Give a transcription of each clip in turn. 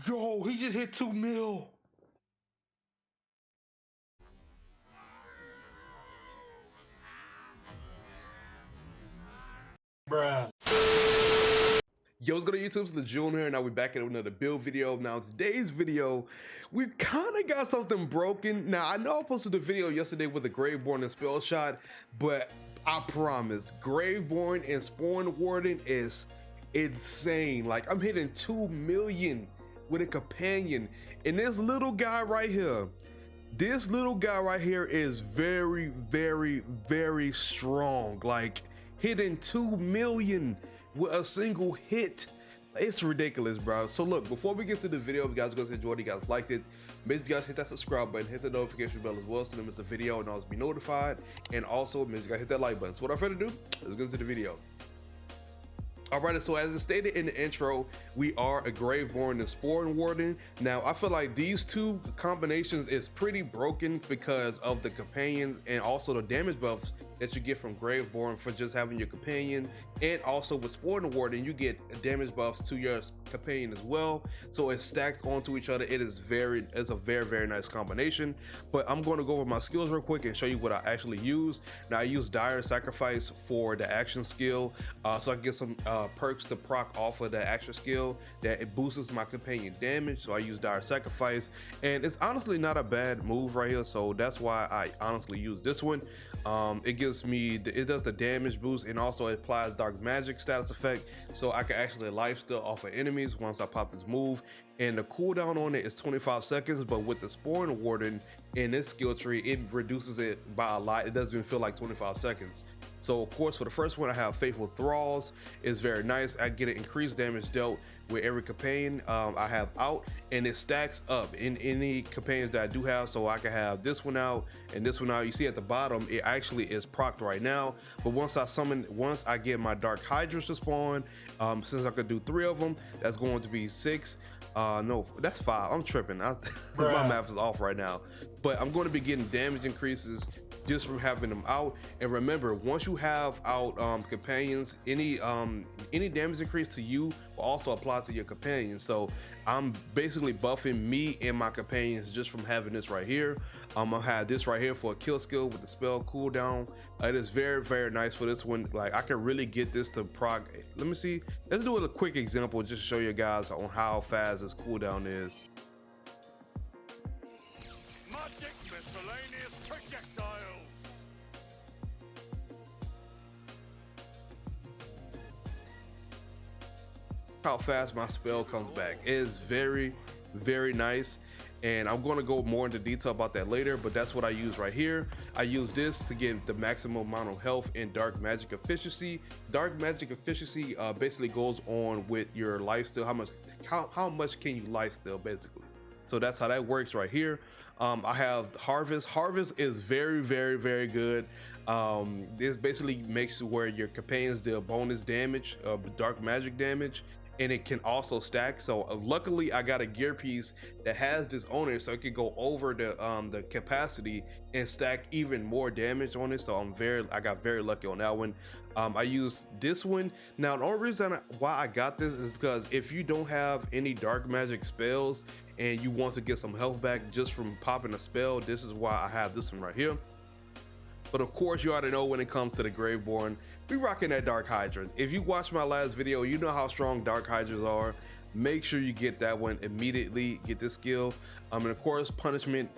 Yo, he just hit 2 mil. Bruh. Yo, what's good on YouTube? It's Laajune here. Now we're back at another build video. Now today's video, we kind of got something broken. Now I know I posted a video yesterday with the Graveborn and spell shot, but I promise, Graveborn and Spornwarden is insane. Like, I'm hitting 2 million with a companion, and this little guy right here, is very, very, very strong. Like, hitting 2 million with a single hit. It's ridiculous, bro. So look, before we get to the video, if you guys enjoyed it, you guys liked it, make sure you guys hit that subscribe button, hit the notification bell as well so you miss the video and always be notified. And also make sure you guys hit that like button. So without further ado, let's get into the video. Alright, so as I stated in the intro, we are a Graveborn and Spornwarden. Now, I feel like these two combinations is pretty broken because of the companions and also the damage buffs that you get from Graveborn for just having your companion, and also with Spornwarden you get damage buffs to your companion as well, so it stacks onto each other. It's a very nice combination. But I'm going to go over my skills real quick and show you what I actually use. Now, I use Dire Sacrifice for the action skill, so I can get some perks to proc off of the action skill that it boosts my companion damage. So I use Dire Sacrifice, and it's honestly not a bad move right here, so that's why I honestly use this one. It does the damage boost, and also it applies dark magic status effect, so I can actually lifesteal off of enemies once I pop this move. And the cooldown on it is 25 seconds, but with the Spornwarden in this skill tree, it reduces it by a lot. It doesn't even feel like 25 seconds. So of course, for the first one, I have Faithful Thralls. It's very nice. I get an increased damage dealt with every companion I have out, and it stacks up in any companions that I do have. So I can have this one out and this one out. You see at the bottom, it actually is procced right now, but once I get my Dark Hydras to spawn, since I could do 3 of them, that's going to be 6. No, that's 5. I'm tripping. My math is off right now, but I'm going to be getting damage increases just from having them out. And remember, once you have out companions, any damage increase to you will also apply to your companions. So I'm basically buffing me and my companions just from having this right here. I'm gonna have this right here for a kill skill with the spell cooldown. It is very nice for this one. Like, I can really get this to proc. Let me see, let's do a quick example just to show you guys on how fast this cooldown is. Magic miscellaneous projectiles. How fast my spell comes back. It is very nice, and I'm going to go more into detail about that later, but that's what I use right here. I use this to get the maximum amount of health and dark magic efficiency. Dark magic efficiency basically goes on with your lifesteal, how much can you lifesteal basically. So that's how that works right here. I have Harvest. Harvest is very good. This basically makes it where your companions deal bonus damage, dark magic damage, and it can also stack. So luckily I got a gear piece that has this on it, so it could go over the capacity and stack even more damage on it. So I got very lucky on that one. I use this one. Now, the only reason why I got this is because if you don't have any dark magic spells and you want to get some health back just from popping a spell, this is why I have this one right here. But of course, you already know when it comes to the Graveborn, we rocking that Dark Hydra. If you watched my last video, you know how strong Dark Hydras are. Make sure you get that one immediately, get this skill. And of course, punishment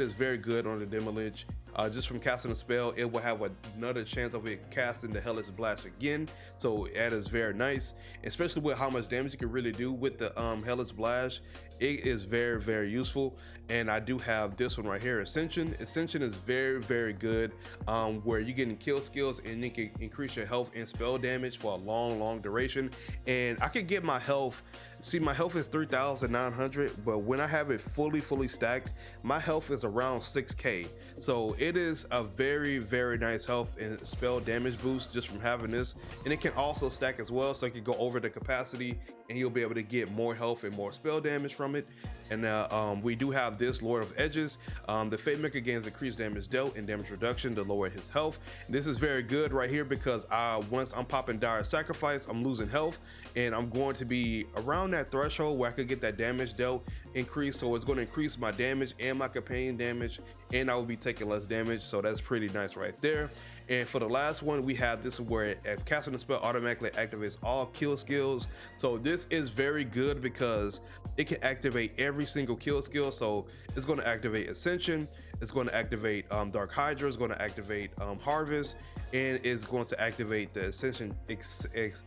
is very good on the Demolish. Just from casting a spell, it will have another chance of it casting the Hellish Blast again. So that is very nice, especially with how much damage you can really do with the Hellish Blast. It is very useful. And I do have this one right here, Ascension. Ascension is very good, where you're getting kill skills and you can increase your health and spell damage for a long duration. And I could get my health. See, my health is 3,900, but when I have it fully stacked, my health is around 6k. So it is a very nice health and spell damage boost just from having this. And it can also stack as well, so you can go over the capacity and you'll be able to get more health and more spell damage from it. And we do have this Lord of Edges. The Fate Maker gains increased damage dealt and damage reduction to lower his health. And this is very good right here because once I'm popping Dire Sacrifice, I'm losing health, and I'm going to be around that threshold where I could get that damage dealt increase. So it's going to increase my damage and my companion damage, and I will be taking less damage. So that's pretty nice right there. And for the last one, we have this where if casting a spell automatically activates all kill skills. So this is very good because it can activate every single kill skill. So it's going to activate Ascension, it's going to activate Dark Hydra, it's going to activate Harvest, and it's going to activate the Ascension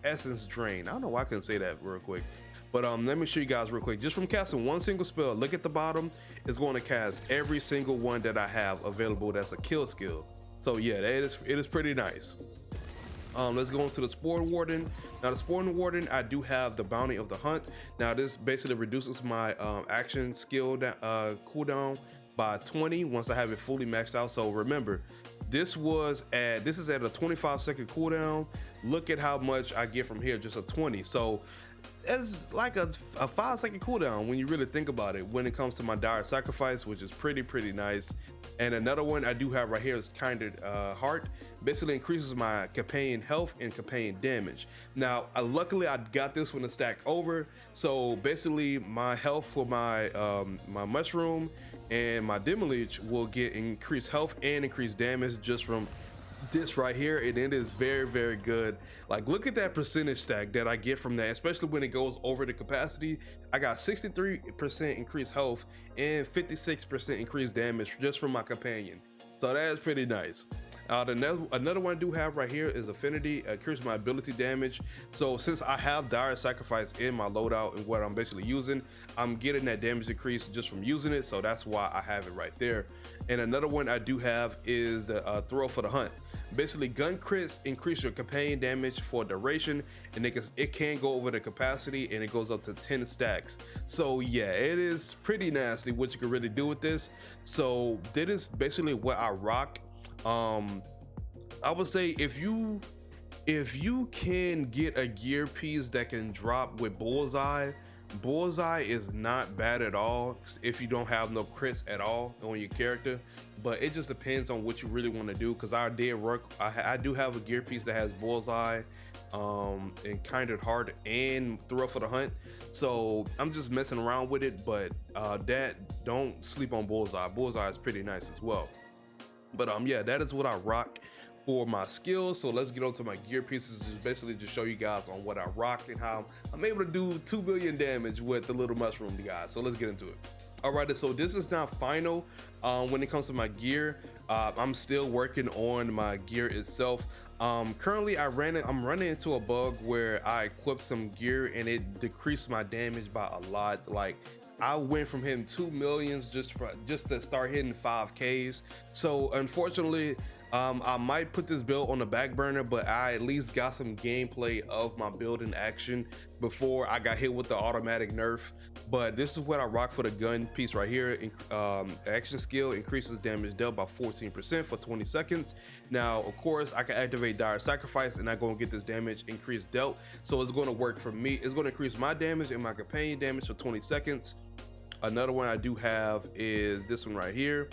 Essence Drain. I don't know why I couldn't say that real quick. But let me show you guys real quick. Just from casting one single spell, look at the bottom, it's going to cast every single one that I have available that's a kill skill. So yeah, it is pretty nice. Let's go into the Sporewarden. Now the Sporewarden, I do have the Bounty of the Hunt. Now this basically reduces my action skill cooldown by 20 once I have it fully maxed out. So remember, this is at a 25-second cooldown. Look at how much I get from here, just a 20. So it's like a 5-second cooldown when you really think about it when it comes to my Dire Sacrifice, which is pretty nice. And another one I do have right here is Kindred Heart. Basically increases my companion health and companion damage. Now luckily I got this one to stack over, so basically my health for my my mushroom and my Demolish will get increased health and increased damage just from this right here, and it is very good. Like, look at that percentage stack that I get from that, especially when it goes over the capacity. I got 63% increased health and 56% increased damage just from my companion, so that is pretty nice. Another one I do have right here is Affinity, increases my ability damage. So since I have Dire Sacrifice in my loadout and what I'm basically using, I'm getting that damage increase just from using it, so that's why I have it right there. And another one I do have is the Throw for the Hunt. Basically, gun crits increase your companion damage for duration, and it can go over the capacity, and it goes up to 10 stacks. So yeah, it is pretty nasty what you can really do with this. So that is basically what I rock. I would say if you can get a gear piece that can drop with Bullseye is not bad at all if you don't have no crits at all on your character, but it just depends on what you really want to do, because I do have a gear piece that has Bullseye and Kindred Heart and Throw for the Hunt, so I'm just messing around with it. But don't sleep on Bullseye. Bullseye is pretty nice as well. But yeah, that is what I rock for my skills. So let's get on to my gear pieces, just basically to show you guys on what I rock and how I'm able to do 2 billion damage with the little mushroom, guys. So let's get into it. All right, so this is now final when it comes to my gear. I'm still working on my gear itself. Currently I'm running into a bug where I equipped some gear and it decreased my damage by a lot. Like, I went from hitting 2 millions just to start hitting 5Ks. So unfortunately, I might put this build on the back burner, but I at least got some gameplay of my build in action before I got hit with the automatic nerf. But this is what I rock for the gun piece right here. Action skill increases damage dealt by 14% for 20 seconds. Now, of course, I can activate Dire Sacrifice and I'm going to get this damage increased dealt. So it's going to work for me. It's going to increase my damage and my companion damage for 20 seconds. Another one I do have is this one right here.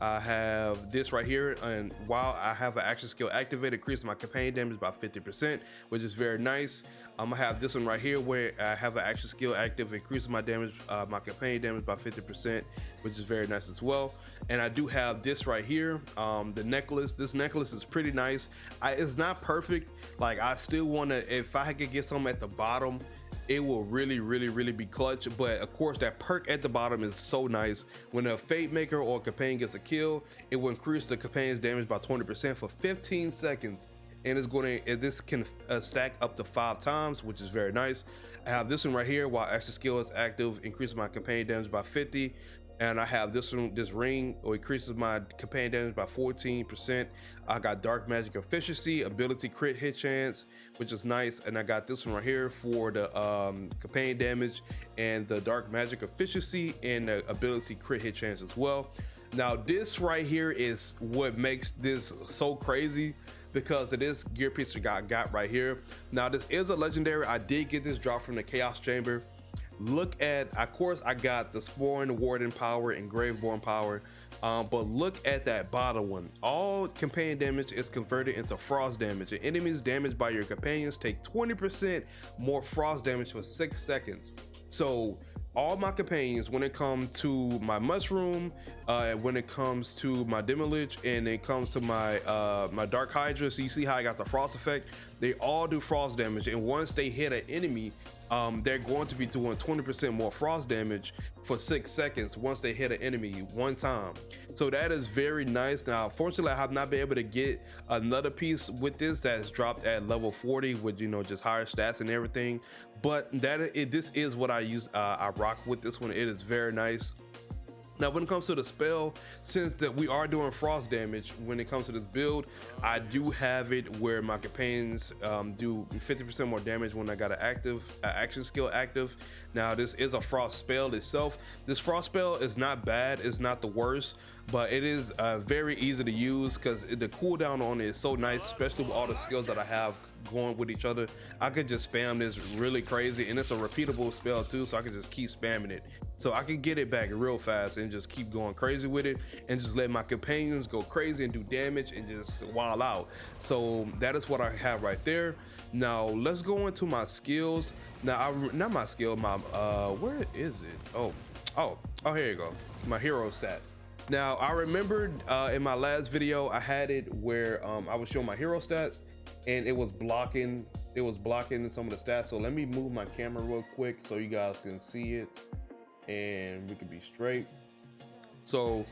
I have this right here, and while I have an action skill activated, increases my companion damage by 50%, which is very nice. I'm gonna have this one right here where I have an action skill active, increases my damage, my companion damage by 50%, which is very nice as well. And I do have this right here, the necklace. This necklace is pretty nice. It's not perfect. Like, I still wanna, if I could get some at the bottom, it will really be clutch. But of course, that perk at the bottom is so nice. When a Fate Maker or a companion gets a kill, it will increase the companion's damage by 20% for 15 seconds, and this can stack up to 5 times, which is very nice. I have this one right here, while extra skill is active, increases my companion damage by 50. And I have this one, this ring, or increases my companion damage by 14%. I got Dark Magic Efficiency, ability crit hit chance, which is nice. And I got this one right here for the companion damage and the Dark Magic Efficiency and the ability crit hit chance as well. Now this right here is what makes this so crazy, because it is gear piece I got right here. Now this is a legendary. I did get this drop from the Chaos Chamber. look at, of course, I got the SPOREWARDEN power and Graveborn power. But look at that bottom one. All companion damage is converted into frost damage, and enemies damaged by your companions take 20% more frost damage for 6 seconds. So all my companions, when it comes to my mushroom, when it comes to my demolich, and it comes to my my dark hydra, so you see how I got the frost effect, they all do frost damage, and once they hit an enemy, they're going to be doing 20% more frost damage for 6 seconds once they hit an enemy one time. So that is very nice. Now, fortunately, I have not been able to get another piece with this that's dropped at level 40 with, you know, just higher stats and everything. But this is what I use. I rock with this one. It is very nice. Now, when it comes to the spell, since that we are doing frost damage, when it comes to this build, I do have it where my companions do 50% more damage when I got an active action skill active. Now, this is a frost spell itself. This frost spell is not bad, it's not the worst, but it is very easy to use because the cooldown on it is so nice, especially with all the skills that I have going with each other. I could just spam this really crazy, and it's a repeatable spell too, so I can just keep spamming it. So I can get it back real fast and just keep going crazy with it and just let my companions go crazy and do damage and just wild out. So that is what I have right there. Now let's go into my skills. Now, not my skill, my where is it? Oh, here you go. My hero stats. Now I remembered in my last video I had it where I was showing my hero stats and it was blocking some of the stats. So let me move my camera real quick so you guys can see it and we can be straight. So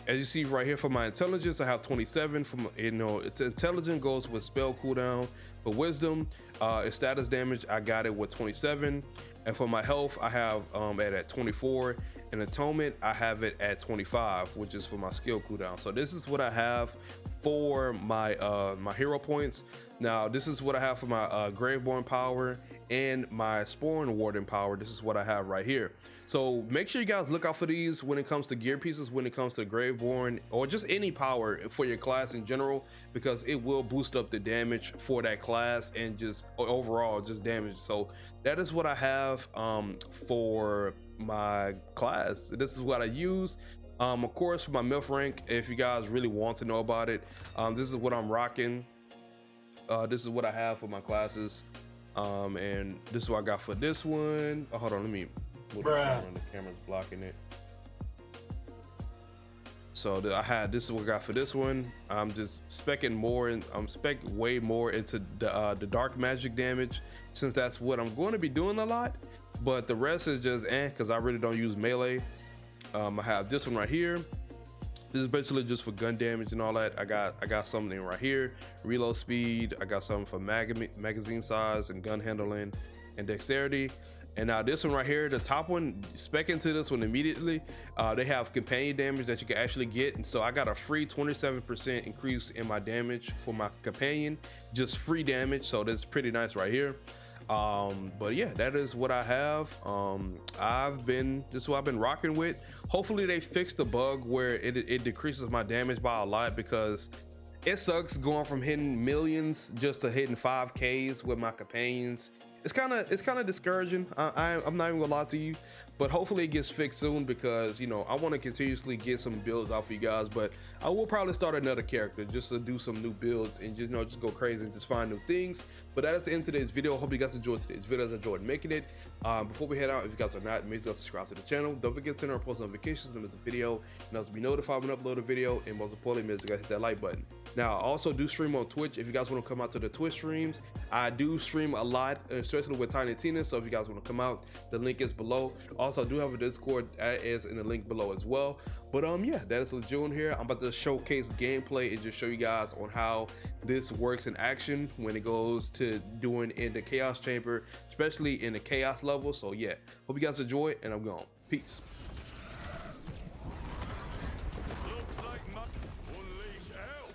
as you see right here, for my intelligence, I have 27. From, you know, it's intelligence goes with spell cooldown. For wisdom, it's status damage, I got it with 27. And for my health, I have it at 24. And atonement, I have it at 25, which is for my skill cooldown. So this is what I have for my my hero points. Now this is what I have for my Graveborn power and my SPOREWARDEN power. This is what I have right here. So make sure you guys look out for these when it comes to gear pieces, when it comes to Graveborn, or just any power for your class in general, because it will boost up the damage for that class and just overall just damage. So that is what I have for my class. This is what I use. Of course, for my MILF rank, if you guys really want to know about it, this is what I'm rocking. This is what I have for my classes, and this is what I got for this one. Oh, hold on, let me move the camera's blocking it. So this is what I got for this one. I'm just specking more, and I'm spec way more into the dark magic damage, since that's what I'm going to be doing a lot. But the rest is just because I really don't use melee. I have this one right here. This is basically just for gun damage and all that. I got something right here, reload speed. I got something for magazine size and gun handling and dexterity. And now this one right here, the top one, spec into this one immediately. They have companion damage that you can actually get, and so I got a free 27% increase in my damage for my companion, just free damage. So that's pretty nice right here. But yeah, that is what I have. This is what I've been rocking with. Hopefully they fix the bug where it decreases my damage by a lot, because it sucks going from hitting millions just to hitting 5Ks with my companions. It's kind of discouraging. I'm not even gonna lie to you, but hopefully it gets fixed soon, because you know I want to continuously get some builds out for you guys. But I will probably start another character just to do some new builds and just go crazy and just find new things. But that is the end of today's video. Hope you guys enjoyed today's video as I enjoyed making it. Before we head out, if you guys are not, make sure to subscribe to the channel. Don't forget to turn on post notifications when there's a video, and also be notified when I upload a video. And most importantly, make sure you guys hit that like button. Now, I also do stream on Twitch. If you guys want to come out to the Twitch streams, I do stream a lot, especially with Tiny Tina. So if you guys want to come out, the link is below. Also, I do have a Discord that is in the link below as well. But yeah, that is Laajune here. I'm about to showcase gameplay and just show you guys on how this works in action when it goes to doing in the chaos chamber, especially in the chaos level. So yeah, hope you guys enjoy, and I'm gone. Peace. Looks like unleash hell.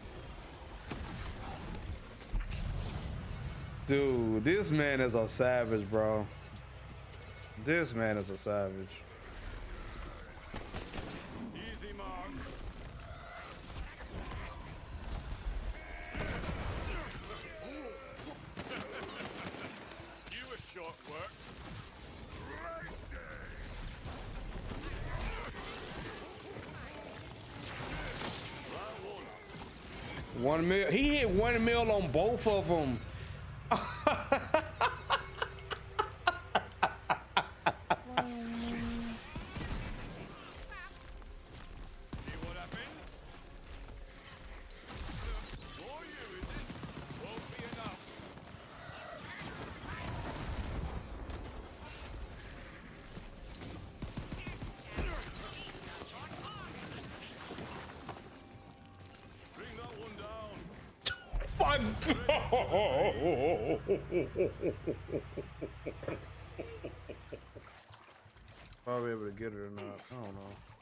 Dude, this man is a savage, bro. This man is a savage. Easy mark. You a short work. Right there. 1 mil. He hit 1 mil on both of them. My God. Probably able to get it or not. I don't know.